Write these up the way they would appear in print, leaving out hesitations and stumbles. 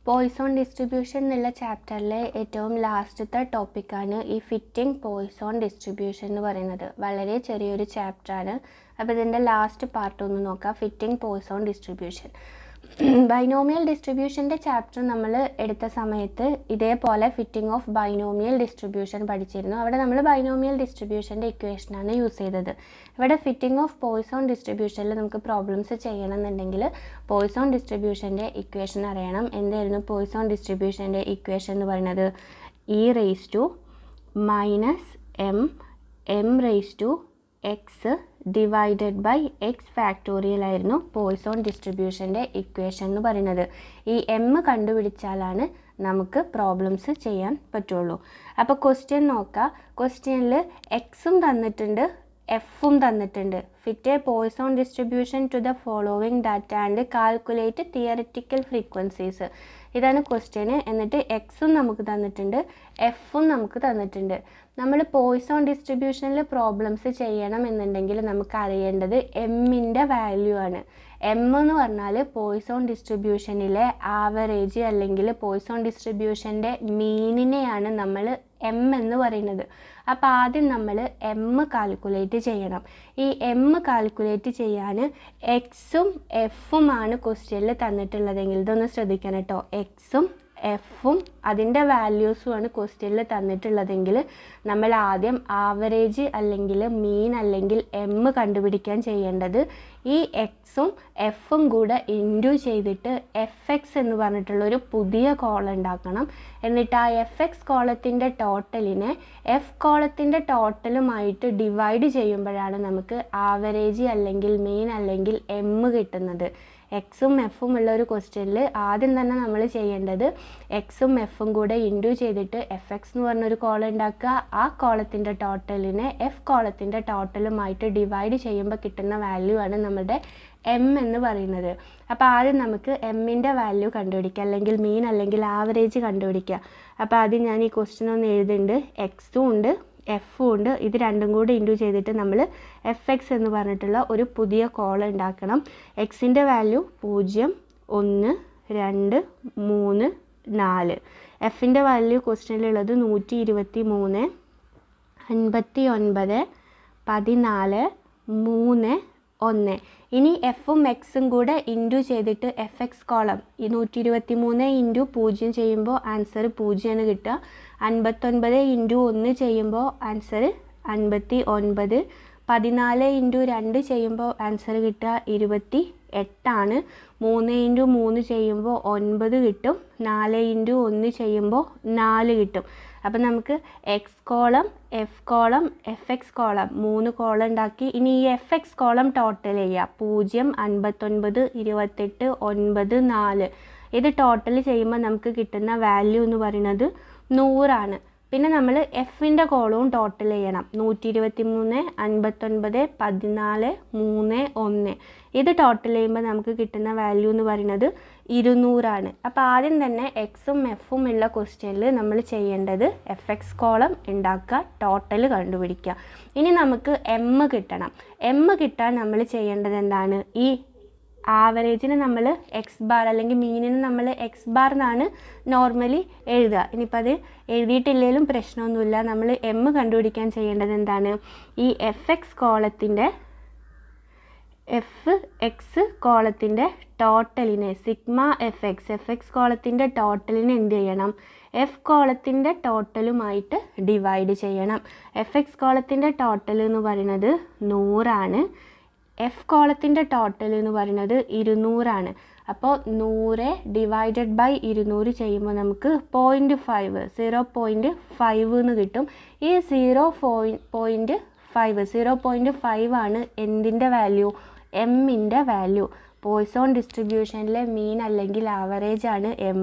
Poisson distribution എന്നുള്ള ചാപ്റ്ററിലെ ഏറ്റവും ലാസ്റ്റത്തെ ടോപ്പിക്കാണ് ഈ ഫിറ്റിംഗ് പോയ്സോൺ ഡിസ്ട്രിബ്യൂഷൻ എന്ന് പറയുന്നത്. വളരെ ചെറിയൊരു ചാപ്റ്ററാണ്. അപ്പോൾ ഇതിൻ്റെ ലാസ്റ്റ് പാർട്ട് ഒന്ന് നോക്കാം, ഫിറ്റിംഗ് പോയ്സോൺ ഡിസ്ട്രിബ്യൂഷൻ. ബൈനോമിയൽ ഡിസ്ട്രിബ്യൂഷൻ്റെ ചാപ്റ്റർ നമ്മൾ എടുത്ത സമയത്ത് ഇതേപോലെ ഫിറ്റിംഗ് ഓഫ് ബൈനോമിയൽ ഡിസ്ട്രിബ്യൂഷൻ പഠിച്ചിരുന്നു. അവിടെ നമ്മൾ ബൈനോമിയൽ ഡിസ്ട്രിബ്യൂഷൻ്റെ ഇക്വേഷനാണ് യൂസ് ചെയ്തത്. ഇവിടെ ഫിറ്റിംഗ് ഓഫ് പോയ്സോൺ ഡിസ്ട്രിബ്യൂഷനിൽ നമുക്ക് പ്രോബ്ലംസ് ചെയ്യണമെന്നുണ്ടെങ്കിൽ പോയ്സോൺ ഡിസ്ട്രിബ്യൂഷൻ്റെ ഇക്വേഷൻ അറിയണം. എന്തായിരുന്നു പോയ്സോൺ ഡിസ്ട്രിബ്യൂഷൻ്റെ ഇക്വേഷൻ എന്ന് പറയുന്നത്? E raise to minus m raise to x divided by x factorial ആയിരുന്നു പോയ്സോൺ ഡിസ്ട്രിബ്യൂഷൻ്റെ ഇക്വേഷൻ എന്ന് പറയുന്നത്. ഈ എം കണ്ടുപിടിച്ചാലാണ് നമുക്ക് പ്രോബ്ലംസ് ചെയ്യാൻ പറ്റുള്ളൂ. അപ്പോൾ ക്വസ്റ്റ്യൻ നോക്കാം. ക്വസ്റ്റ്യനിൽ എക്സും തന്നിട്ടുണ്ട്, എഫും തന്നിട്ടുണ്ട്. Fit a Poisson distribution to the following data and calculate theoretical frequencies. ഇതാണ് ക്വസ്റ്റ്യന്. എന്നിട്ട് എക്സും നമുക്ക് തന്നിട്ടുണ്ട്, എഫും നമുക്ക് തന്നിട്ടുണ്ട്. നമ്മൾ പോയ്സോൺ ഡിസ്ട്രിബ്യൂഷനിൽ പ്രോബ്ലംസ് ചെയ്യണം എന്നുണ്ടെങ്കിൽ നമുക്ക് അറിയേണ്ടത് എമ്മിൻ്റെ വാല്യൂ ആണ്. എം എന്ന് പറഞ്ഞാൽ പോയ്സോൺ ഡിസ്ട്രിബ്യൂഷനിലെ ആവറേജ് അല്ലെങ്കിൽ പോയ്സോൺ ഡിസ്ട്രിബ്യൂഷൻ്റെ മീനിനെയാണ് നമ്മൾ എം എന്ന് പറയുന്നത്. അപ്പോൾ ആദ്യം നമ്മൾ എം കാൽക്കുലേറ്റ് ചെയ്യണം. ഈ എം കാൽക്കുലേറ്റ് ചെയ്യാൻ എക്സും എഫുമാണ് ക്വസ്റ്റ്യനിൽ തന്നിട്ടുള്ളതെങ്കിൽ ഇതൊന്ന് ശ്രദ്ധിക്കണം കേട്ടോ. എക്സും എഫും അതിൻ്റെ വാല്യൂസുമാണ് ക്വസ്റ്റ്യനിൽ തന്നിട്ടുള്ളതെങ്കിൽ നമ്മൾ ആദ്യം ആവറേജ് അല്ലെങ്കിൽ മീൻ അല്ലെങ്കിൽ എം കണ്ടുപിടിക്കാൻ ചെയ്യേണ്ടത് ഈ എക്സും എഫും കൂടെ ഇൻറ്റു ചെയ്തിട്ട് എഫ് എക്സ് എന്ന് പറഞ്ഞിട്ടുള്ളൊരു പുതിയ കോളം ഉണ്ടാക്കണം. എന്നിട്ട് ആ എഫ് എക്സ് കോളത്തിൻ്റെ ടോട്ടലിനെ എഫ് കോളത്തിൻ്റെ ടോട്ടലുമായിട്ട് ഡിവൈഡ് ചെയ്യുമ്പോഴാണ് നമുക്ക് ആവറേജ് അല്ലെങ്കിൽ മീൻ അല്ലെങ്കിൽ എം കിട്ടുന്നത്. എക്സും എഫും ഉള്ള ഒരു ക്വസ്റ്റ്യനിൽ ആദ്യം തന്നെ നമ്മൾ ചെയ്യേണ്ടത് എക്സും എഫും കൂടെ ഇൻറ്റു ചെയ്തിട്ട് എഫ് എക്സ് എന്ന് പറഞ്ഞൊരു കോളം ഉണ്ടാക്കുക. ആ കോളത്തിൻ്റെ ടോട്ടലിനെ എഫ് കോളത്തിൻ്റെ ടോട്ടലുമായിട്ട് ഡിവൈഡ് ചെയ്യുമ്പോൾ കിട്ടുന്ന വാല്യൂ ആണ് നമ്മുടെ എം എന്ന് പറയുന്നത്. അപ്പോൾ ആദ്യം നമുക്ക് എമ്മിൻ്റെ വാല്യൂ കണ്ടുപിടിക്കുക, അല്ലെങ്കിൽ മീൻ അല്ലെങ്കിൽ ആവറേജ് കണ്ടുപിടിക്കുക. അപ്പോൾ ആദ്യം ഞാൻ ഈ ക്വസ്റ്റ്യൻ ഒന്ന് എഴുതുന്നുണ്ട്. എക്സും ഉണ്ട്, എഫും ഉണ്ട്. ഇത് രണ്ടും കൂടി ഇൻറ്റു ചെയ്തിട്ട് നമ്മൾ എഫ് എക്സ് എന്ന് പറഞ്ഞിട്ടുള്ള ഒരു പുതിയ കോളം ഉണ്ടാക്കണം. എക്സിൻ്റെ വാല്യൂ 0, 1, 2, 3, 4. എഫിൻ്റെ വാല്യൂ ക്വസ്റ്റ്യനിലുള്ളത് 123, 59, 14, 3, 1. ഇനി എഫും എക്സും കൂടെ ഇൻറ്റു ചെയ്തിട്ട് എഫ് എക്സ് കോളം ഈ 123 ഇൻറ്റു 0 ചെയ്യുമ്പോൾ ആൻസർ 0 കിട്ടുക. 59 ഇൻറ്റു 1 ചെയ്യുമ്പോൾ ആൻസർ 59. 14 ഇൻറ്റു 2 ചെയ്യുമ്പോൾ ആൻസർ കിട്ടുക 28. 3 ഇൻറ്റു 3 ചെയ്യുമ്പോൾ 9 കിട്ടും. 4 ഇൻറ്റു 1 ചെയ്യുമ്പോൾ 4 കിട്ടും. അപ്പം നമുക്ക് X column, F column, F X column 3 column ഉണ്ടാക്കി. ഇനി ഈ എഫ് എക്സ് കോളം ടോട്ടൽ ചെയ്യുക. 0, 59, 28, 9, 4. ഇത് ടോട്ടൽ ചെയ്യുമ്പോൾ നമുക്ക് കിട്ടുന്ന വാല്യൂ എന്ന് പറയുന്നത് 100 പിന്നെ നമ്മൾ എഫിൻ്റെ കോളവും ടോട്ടൽ ചെയ്യണം. 123, 59, 14, 3, 1. ഇത് ടോട്ടൽ ചെയ്യുമ്പോൾ നമുക്ക് കിട്ടുന്ന വാല്യൂ എന്ന് പറയുന്നത് 200. അപ്പോൾ ആദ്യം തന്നെ എക്സും എഫും ഉള്ള ക്വസ്റ്റ്യനിൽ നമ്മൾ ചെയ്യേണ്ടത് എഫ് എക്സ് കോളം ഉണ്ടാക്കുക, ടോട്ടൽ കണ്ടുപിടിക്കുക. ഇനി നമുക്ക് എം കിട്ടണം. എം കിട്ടാൻ നമ്മൾ ചെയ്യേണ്ടത് എന്താണ്? ഈ ആവറേജിന് നമ്മൾ എക്സ് ബാർ അല്ലെങ്കിൽ മീനിന് നമ്മൾ എക്സ് ബാർ എന്നാണ് നോർമലി എഴുതുക. ഇനിയിപ്പോൾ അത് എഴുതിയിട്ടില്ലെങ്കിലും പ്രശ്നമൊന്നുമില്ല. നമ്മൾ എം കണ്ടുപിടിക്കാൻ ചെയ്യേണ്ടത് എന്താണ്? ഈ എഫ് എക്സ് കോളത്തിൻ്റെ എഫ് എക്സ് കോളത്തിൻ്റെ ടോട്ടലിനെ സിഗ്മ എഫ് എക്സ് കോളത്തിൻ്റെ ടോട്ടലിനെ എന്ത് ചെയ്യണം? എഫ് കോളത്തിൻ്റെ ടോട്ടലുമായിട്ട് ഡിവൈഡ് ചെയ്യണം. എഫ് എക്സ് കോളത്തിൻ്റെ ടോട്ടൽ എന്ന് പറയുന്നത് 100. എഫ് കോളത്തിൻ്റെ ടോട്ടൽ എന്ന് പറയുന്നത് 200. അപ്പോൾ 100 ഡിവൈഡഡ് ബൈ 200 ചെയ്യുമ്പോൾ നമുക്ക് 0.5 എന്ന് കിട്ടും. ഈ 0.5 ആണ് എന്തിൻ്റെ വാല്യൂ? എമ്മിൻ്റെ വാല്യൂ. പോയ്സോൺ ഡിസ്ട്രിബ്യൂഷനിലെ മീൻ അല്ലെങ്കിൽ ആവറേജ് ആണ് എം.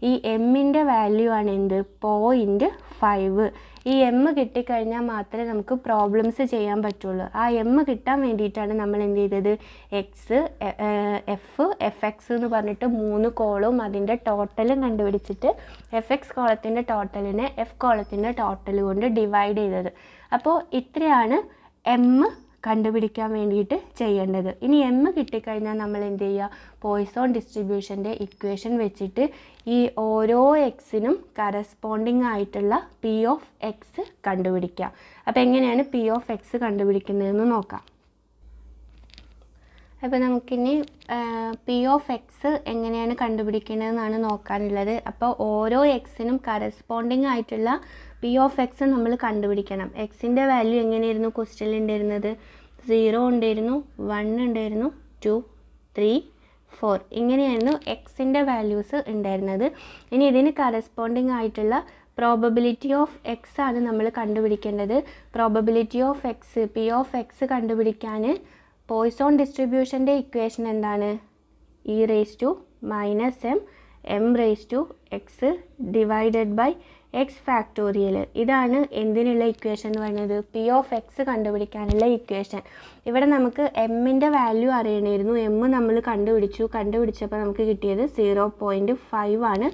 ഈ എമ്മിൻ്റെ വാല്യൂ ആണ് എന്ത്? 0.5. ഈ എം കിട്ടിക്കഴിഞ്ഞാൽ മാത്രമേ നമുക്ക് പ്രോബ്ലംസ് ചെയ്യാൻ പറ്റുള്ളൂ. ആ എം കിട്ടാൻ വേണ്ടിയിട്ടാണ് നമ്മൾ എന്ത് ചെയ്തത്? എക്സ്, എഫ് എക്സ് എന്ന് പറഞ്ഞിട്ട് 3 കോളവും അതിൻ്റെ ടോട്ടലും കണ്ടുപിടിച്ചിട്ട് എഫ് എക്സ് കോളത്തിൻ്റെ ടോട്ടലിനെ എഫ് കോളത്തിൻ്റെ ടോട്ടൽ കൊണ്ട് ഡിവൈഡ് ചെയ്തത്. അപ്പോൾ ഇത്രയാണ് എം കണ്ടുപിടിക്കാൻ വേണ്ടിയിട്ട് ചെയ്യേണ്ടത്. ഇനി എം കിട്ടിക്കഴിഞ്ഞാൽ നമ്മൾ എന്ത് ചെയ്യുക, പോയ്സോൺ ഡിസ്ട്രിബ്യൂഷൻ്റെ ഇക്വേഷൻ വെച്ചിട്ട് ഈ ഓരോ എക്സിനും കറസ്പോണ്ടിങ് ആയിട്ടുള്ള പി ഓഫ് എക്സ് കണ്ടുപിടിക്കുക. അപ്പോൾ എങ്ങനെയാണ് പി ഓഫ് എക്സ് കണ്ടുപിടിക്കുന്നതെന്ന് നോക്കാം. അപ്പോൾ നമുക്കിനി പി ഓഫ് എക്സ് എങ്ങനെയാണ് കണ്ടുപിടിക്കുന്നതെന്നാണ് നോക്കാനുള്ളത്. അപ്പോൾ ഓരോ എക്സിനും കറസ്പോണ്ടിങ് ആയിട്ടുള്ള പി ഓഫ് എക്സ് നമ്മൾ കണ്ടുപിടിക്കണം. എക്സിൻ്റെ വാല്യൂ എങ്ങനെയായിരുന്നു ക്വസ്റ്റ്യനിൽ ഉണ്ടായിരുന്നത്? 0 ഉണ്ടായിരുന്നു, 1 ഉണ്ടായിരുന്നു, 2, 3, 4 ഇങ്ങനെയായിരുന്നു എക്സിൻ്റെ വാല്യൂസ് ഉണ്ടായിരുന്നത്. ഇനി ഇതിന് കറസ്പോണ്ടിങ് ആയിട്ടുള്ള പ്രോബബിലിറ്റി ഓഫ് എക്സ് ആണ് നമ്മൾ കണ്ടുപിടിക്കേണ്ടത്. Probability of X P of X കണ്ടുപിടിക്കാൻ പോയ്സോൺ ഡിസ്ട്രിബ്യൂഷൻ്റെ ഇക്വേഷൻ എന്താണ്? e⁻⁻m m⁻x divided by x factorial. ഇതാണ് എന്തിനുള്ള ഇക്വേഷൻ എന്ന് പറയുന്നത്? പി ഓഫ് എക്സ് കണ്ടുപിടിക്കാനുള്ള ഇക്വേഷൻ. ഇവിടെ നമുക്ക് എമ്മിൻ്റെ വാല്യൂ അറിയണമായിരുന്നു. എം നമ്മൾ കണ്ടുപിടിച്ചപ്പോൾ നമുക്ക് കിട്ടിയത് 0.5 ആണ്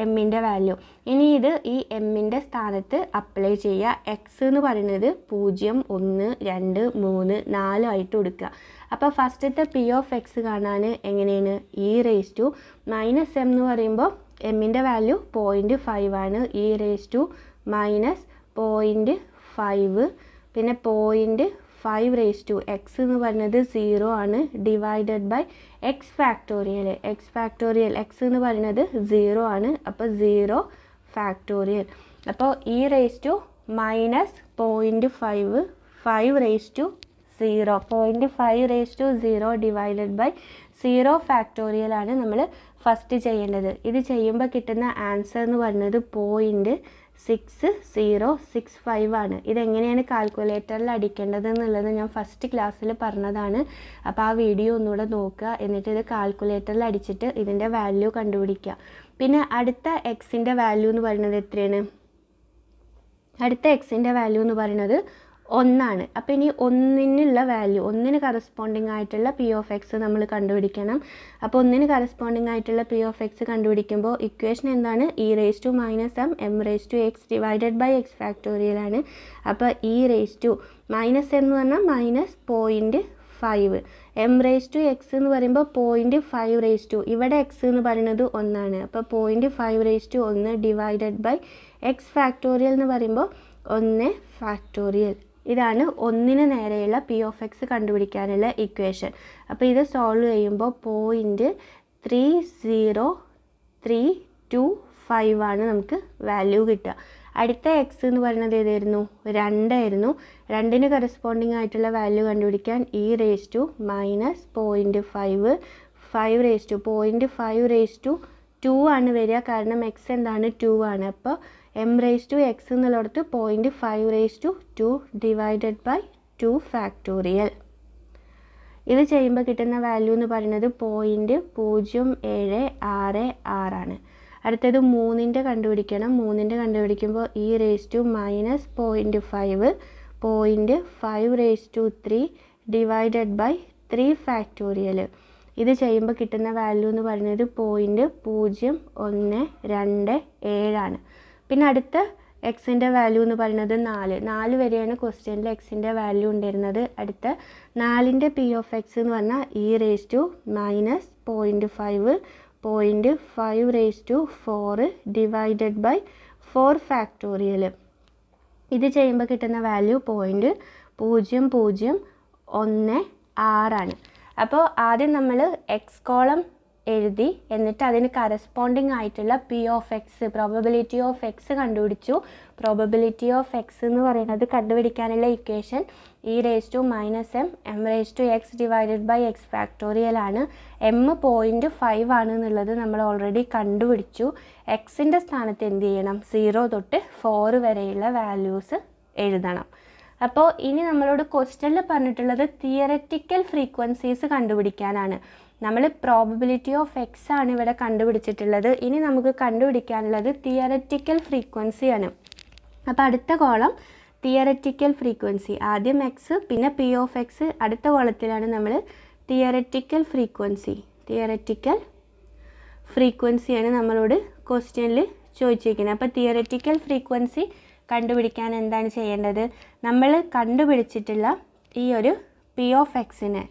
എമ്മിൻ്റെ വാല്യൂ. ഇനി ഇത് ഈ എമ്മിൻ്റെ സ്ഥാനത്ത് അപ്ലൈ ചെയ്യുക. എക്സ് എന്ന് പറയുന്നത് 0, 1, 2, 3, 4 ആയിട്ട് കൊടുക്കുക. അപ്പോൾ ഫസ്റ്റത്തെ പി ഓഫ് എക്സ് കാണാൻ എങ്ങനെയാണ്? e⁻−m എന്ന് പറയുമ്പോൾ എമ്മിൻ്റെ വാല്യൂ 0.5 ആണ്. e⁻−0.5 പിന്നെ 0.5 എക്സ് എന്ന് പറയുന്നത് 0 ആണ് divided by x factorial. X എന്ന് പറയുന്നത് 0 ആണ്. അപ്പോൾ 0 ഫാക്ടോറിയൽ. അപ്പോൾ e⁻−0.5 0.5 ഡിവൈഡഡ് ബൈ 0 ഫാക്ടോറിയൽ ആണ് നമ്മൾ ഫസ്റ്റ് ചെയ്യേണ്ടത്. ഇത് ചെയ്യുമ്പോൾ കിട്ടുന്ന ആൻസർ എന്ന് പറയുന്നത് 0.6065 ആണ്. ഇതെങ്ങനെയാണ് കാൽക്കുലേറ്ററിൽ അടിക്കേണ്ടത് എന്നുള്ളത് ഞാൻ ഫസ്റ്റ് ക്ലാസ്സിൽ പറഞ്ഞതാണ്. അപ്പോൾ ആ വീഡിയോ ഒന്നുകൂടെ നോക്കുക. എന്നിട്ട് ഇത് കാൽക്കുലേറ്ററിൽ അടിച്ചിട്ട് ഇതിൻ്റെ വാല്യൂ കണ്ടുപിടിക്കുക. പിന്നെ അടുത്ത എക്സിൻ്റെ വാല്യൂ എന്ന് പറയുന്നത് എത്രയാണ്? അടുത്ത എക്സിൻ്റെ വാല്യൂ എന്ന് പറയുന്നത് 1 ആണ്. അപ്പോൾ ഇനി ഒന്നിനുള്ള വാല്യൂ, ഒന്നിന് കറസ്പോണ്ടിങ് ആയിട്ടുള്ള പി ഓഫ് എക്സ് നമ്മൾ കണ്ടുപിടിക്കണം. അപ്പോൾ ഒന്നിന് കറസ്പോണ്ടിങ് ആയിട്ടുള്ള പി ഓഫ് എക്സ് കണ്ടുപിടിക്കുമ്പോൾ ഇക്വേഷൻ എന്താണ്? e⁻−m m⁻x divided by x factorial ആണ്. അപ്പോൾ e⁻−m എന്ന് പറഞ്ഞാൽ -0.5, m⁻x എന്ന് പറയുമ്പോൾ 0.5. ഇവിടെ എക്സ് എന്ന് പറയുന്നത് 1 ആണ്. അപ്പോൾ 0.5 ഡിവൈഡഡ് ബൈ എക്സ് ഫാക്ടോറിയൽ എന്ന് പറയുമ്പോൾ 1 ഫാക്ടോറിയൽ. ഇതാണ് ഒന്നിന് നേരെയുള്ള പി ഓഫ് എക്സ് കണ്ടുപിടിക്കാനുള്ള ഇക്വേഷൻ. അപ്പോൾ ഇത് സോൾവ് ചെയ്യുമ്പോൾ 0.3035 ആണ് നമുക്ക് വാല്യൂ കിട്ടുക. അടുത്ത എക്സ് എന്ന് പറയുന്നത് ഏതായിരുന്നു? 2 ആയിരുന്നു. 2ന് കറസ്പോണ്ടിങ് ആയിട്ടുള്ള വാല്യൂ കണ്ടുപിടിക്കാൻ e⁻−0.5 0.5 ആണ് വരിക. കാരണം എക്സ് എന്താണ്? 2 ആണ്. അപ്പോൾ m⁻x എന്നുള്ളിടത്ത് 0.5 ഡിവൈഡഡ് ബൈ 2 ഫാക്ടോറിയൽ. ഇത് ചെയ്യുമ്പോൾ കിട്ടുന്ന വാല്യൂ എന്ന് പറയുന്നത് 0.0766 ആണ്. അടുത്തത് 3ൻ്റെ കണ്ടുപിടിക്കണം. 3ൻ്റെ കണ്ടുപിടിക്കുമ്പോൾ e⁻−0.5 0.5 ഡിവൈഡഡ് ബൈ 3 ഫാക്ടോറിയൽ. ഇത് ചെയ്യുമ്പോൾ കിട്ടുന്ന വാല്യൂ എന്ന് പറയുന്നത് 0.0127 ആണ്. പിന്നെ അടുത്ത എക്സിൻ്റെ വാല്യൂ എന്ന് പറയുന്നത് 4 വരെയാണ് ക്വസ്റ്റ്യനിൽ എക്സിൻ്റെ വാല്യൂ ഉണ്ടായിരുന്നത്. അടുത്ത 4ൻ്റെ പി ഓഫ് എക്സ് എന്ന് പറഞ്ഞാൽ e⁻−0.5 0.5 ഡിവൈഡഡ് ബൈ 4 ഫാക്ടോറിയൽ. ഇത് ചെയ്യുമ്പോൾ കിട്ടുന്ന വാല്യൂ 0.0016 ആണ്. അപ്പോൾ ആദ്യം നമ്മൾ എക്സ് കോളം എഴുതി, എന്നിട്ട് അതിന് കറസ്പോണ്ടിങ് ആയിട്ടുള്ള p of x probability of x കണ്ടുപിടിച്ചു. പ്രോബബിലിറ്റി ഓഫ് എക്സ് എന്ന് പറയുന്നത് കണ്ടുപിടിക്കാനുള്ള equation e⁻−m m⁻x divided by x factorial ആണ്. m 0.5 ആണ് എന്നുള്ളത് നമ്മൾ ഓൾറെഡി കണ്ടുപിടിച്ചു. എക്സിൻ്റെ സ്ഥാനത്ത് എന്ത് ചെയ്യണം? 0 തൊട്ട് 4 വരെയുള്ള വാല്യൂസ് എഴുതണം. അപ്പോൾ ഇനി നമ്മളോട് ക്വസ്റ്റ്യനിൽ പറഞ്ഞിട്ടുള്ളത് തിയററ്റിക്കൽ ഫ്രീക്വൻസീസ് കണ്ടുപിടിക്കാനാണ്. നമ്മൾ പ്രോബബിലിറ്റി ഓഫ് എക്സ് ആണ് ഇവിടെ കണ്ടുപിടിച്ചിട്ടുള്ളത്. ഇനി നമുക്ക് കണ്ടുപിടിക്കാനുള്ളത് തിയററ്റിക്കൽ ഫ്രീക്വൻസിയാണ്. അപ്പോൾ അടുത്ത കോളം തിയററ്റിക്കൽ ഫ്രീക്വൻസി. ആദ്യം എക്സ്, പിന്നെ പി ഓഫ് എക്സ്. അടുത്ത കോളത്തിലാണ് നമ്മൾ തിയററ്റിക്കൽ ഫ്രീക്വൻസിയാണ് നമ്മളോട് ക്വസ്റ്റ്യനിൽ ചോദിച്ചിരിക്കുന്നത്. അപ്പോൾ തിയററ്റിക്കൽ ഫ്രീക്വൻസി കണ്ടുപിടിക്കാൻ എന്താണ് ചെയ്യേണ്ടത്? നമ്മൾ കണ്ടുപിടിച്ചിട്ടുള്ള ഈ ഒരു പി ഓഫ് എക്സിനെ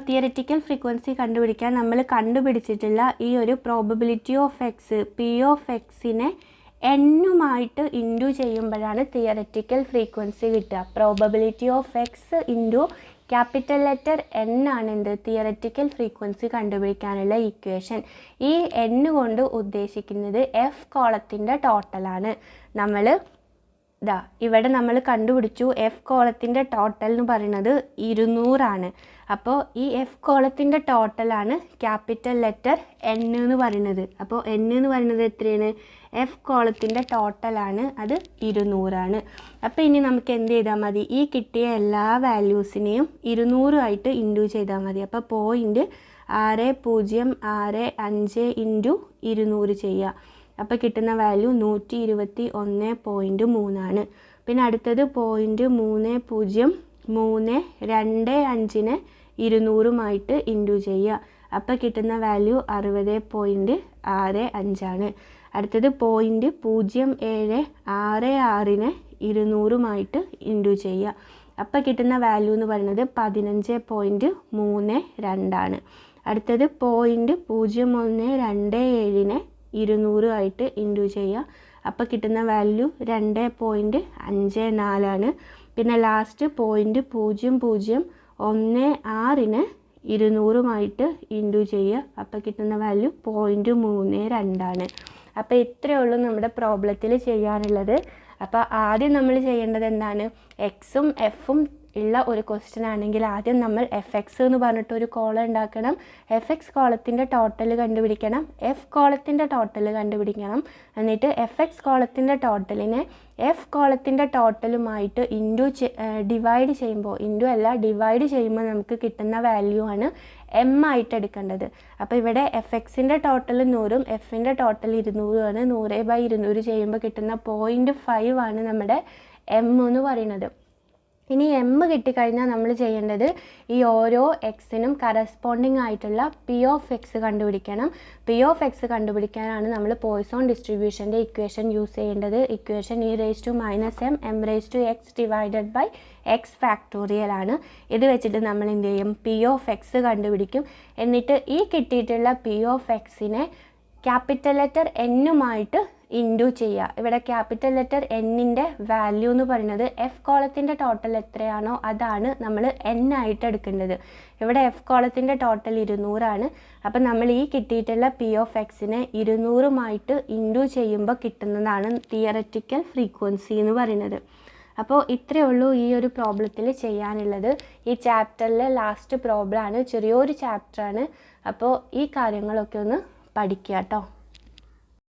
തിയററ്റിക്കൽ ഫ്രീക്വൻസി കണ്ടുപിടിക്കാൻ നമ്മൾ കണ്ടുപിടിച്ചിട്ടുള്ള ഈ ഒരു probability of X P of എക്സിനെ എന്നുമായിട്ട് ഇൻറ്റു ചെയ്യുമ്പോഴാണ് തിയററ്റിക്കൽ ഫ്രീക്വൻസി കിട്ടുക. Probability of X into capital letter N ആണ് എന്ത് തിയററ്റിക്കൽ ഫ്രീക്വൻസി കണ്ടുപിടിക്കാനുള്ള ഇക്വേഷൻ. ഈ എൻ കൊണ്ട് ഉദ്ദേശിക്കുന്നത് എഫ് കോളത്തിൻ്റെ ടോട്ടലാണ്. ഇവിടെ നമ്മൾ കണ്ടുപിടിച്ചു എഫ് കോളത്തിൻ്റെ ടോട്ടൽ എന്ന് പറയുന്നത് 200 അപ്പോൾ ഈ എഫ് കോളത്തിൻ്റെ ടോട്ടലാണ് ക്യാപിറ്റൽ ലെറ്റർ എൻ എന്ന് പറയുന്നത്. അപ്പോൾ എൻ എന്ന് പറയുന്നത് എത്രയാണ്? എഫ് കോളത്തിൻ്റെ ടോട്ടലാണ്, അത് 200. അപ്പോൾ ഇനി നമുക്ക് എന്ത് ചെയ്താൽ മതി? ഈ കിട്ടിയ എല്ലാ വാല്യൂസിനെയും 200 ഇൻറ്റു ചെയ്താൽ മതി. അപ്പോൾ 0.6065 ഇൻറ്റു 200 ചെയ്യുക. അപ്പോൾ കിട്ടുന്ന വാല്യൂ 121.3 പിന്നെ അടുത്തത് 0.3025 200 ഇൻറ്റു അപ്പോൾ കിട്ടുന്ന വാല്യൂ 60.65 അടുത്തത് 0.0766 200 ഇൻറ്റു അപ്പോൾ കിട്ടുന്ന വാല്യൂ എന്ന് പറയുന്നത് 15.32 അടുത്തത് 0.0127 200 ഇൻറ്റു അപ്പോൾ കിട്ടുന്ന വാല്യൂ 2.54 പിന്നെ ലാസ്റ്റ് 0.0016 200 ഇൻറ്റു അപ്പോൾ കിട്ടുന്ന വാല്യൂ 0.32. അപ്പോൾ ഇത്രയേ ഉള്ളൂ നമ്മുടെ പ്രോബ്ലത്തിൽ ചെയ്യാനുള്ളത്. അപ്പോൾ ആദ്യം നമ്മൾ ചെയ്യേണ്ടത് എന്താണ്? എക്സും എഫും ഉള്ള ഒരു ക്വസ്റ്റ്യൻ ആണെങ്കിൽ ആദ്യം നമ്മൾ എഫ് എക്സ് എന്ന് പറഞ്ഞിട്ട് ഒരു കോളം ഉണ്ടാക്കണം. എഫ് എക്സ് കോളത്തിൻ്റെ ടോട്ടൽ കണ്ടുപിടിക്കണം, എഫ് കോളത്തിൻ്റെ ടോട്ടൽ കണ്ടുപിടിക്കണം. എന്നിട്ട് എഫ് എക്സ് കോളത്തിൻ്റെ ടോട്ടലിനെ എഫ് കോളത്തിൻ്റെ ടോട്ടലുമായിട്ട് ഡിവൈഡ് ചെയ്യുമ്പോൾ നമുക്ക് കിട്ടുന്ന വാല്യൂ ആണ് എം ആയിട്ട് എടുക്കേണ്ടത്. അപ്പോൾ ഇവിടെ എഫ് എക്സിൻ്റെ ടോട്ടൽ 100ഉം എഫിൻ്റെ ടോട്ടൽ 200 100/200 ചെയ്യുമ്പോൾ കിട്ടുന്ന 0.5 ആണ് നമ്മുടെ എം എന്ന് പറയുന്നത്. ഇനി എം കിട്ടിക്കഴിഞ്ഞാൽ നമ്മൾ ചെയ്യേണ്ടത് ഈ ഓരോ എക്സിനും കറസ്പോണ്ടിങ് ആയിട്ടുള്ള പി ഓഫ് എക്സ് കണ്ടുപിടിക്കണം. പി ഓഫ് എക്സ് കണ്ടുപിടിക്കാനാണ് നമ്മൾ പോയ്സോൺ ഡിസ്ട്രിബ്യൂഷൻ്റെ ഇക്വേഷൻ യൂസ് ചെയ്യേണ്ടത്. ഇക്വേഷൻ e⁻m(x) ആണ്. ഇത് വെച്ചിട്ട് നമ്മൾ എന്ത് ചെയ്യും? പി ഓഫ് എക്സ് കണ്ടുപിടിക്കും. എന്നിട്ട് ഈ കിട്ടിയിട്ടുള്ള പി ഓഫ് എക്സിനെ ക്യാപിറ്റൽ ലെറ്റർ എന്നുമായിട്ട് ഇൻറ്റു ചെയ്യുക. ഇവിടെ ക്യാപിറ്റൽ ലെറ്റർ എന്നിൻ്റെ വാല്യൂ എന്ന് പറയുന്നത് എഫ് കോളത്തിൻ്റെ ടോട്ടൽ എത്രയാണോ അതാണ് നമ്മൾ എൻ ആയിട്ട് എടുക്കേണ്ടത്. ഇവിടെ എഫ് കോളത്തിൻ്റെ ടോട്ടൽ 200 അപ്പോൾ നമ്മൾ ഈ കിട്ടിയിട്ടുള്ള പി ഓഫ് എക്സിനെ 200 ഇൻറ്റു ചെയ്യുമ്പോൾ കിട്ടുന്നതാണ് തിയററ്റിക്കൽ ഫ്രീക്വൻസി എന്ന് പറയുന്നത്. അപ്പോൾ ഇത്രയേ ഉള്ളൂ ഈ ഒരു പ്രോബ്ലത്തിൽ ചെയ്യാനുള്ളത്. ഈ ചാപ്റ്ററിലെ ലാസ്റ്റ് പ്രോബ്ലമാണ്, ചെറിയൊരു ചാപ്റ്ററാണ്. അപ്പോൾ ഈ കാര്യങ്ങളൊക്കെ ഒന്ന് പഠിക്കുക കേട്ടോ.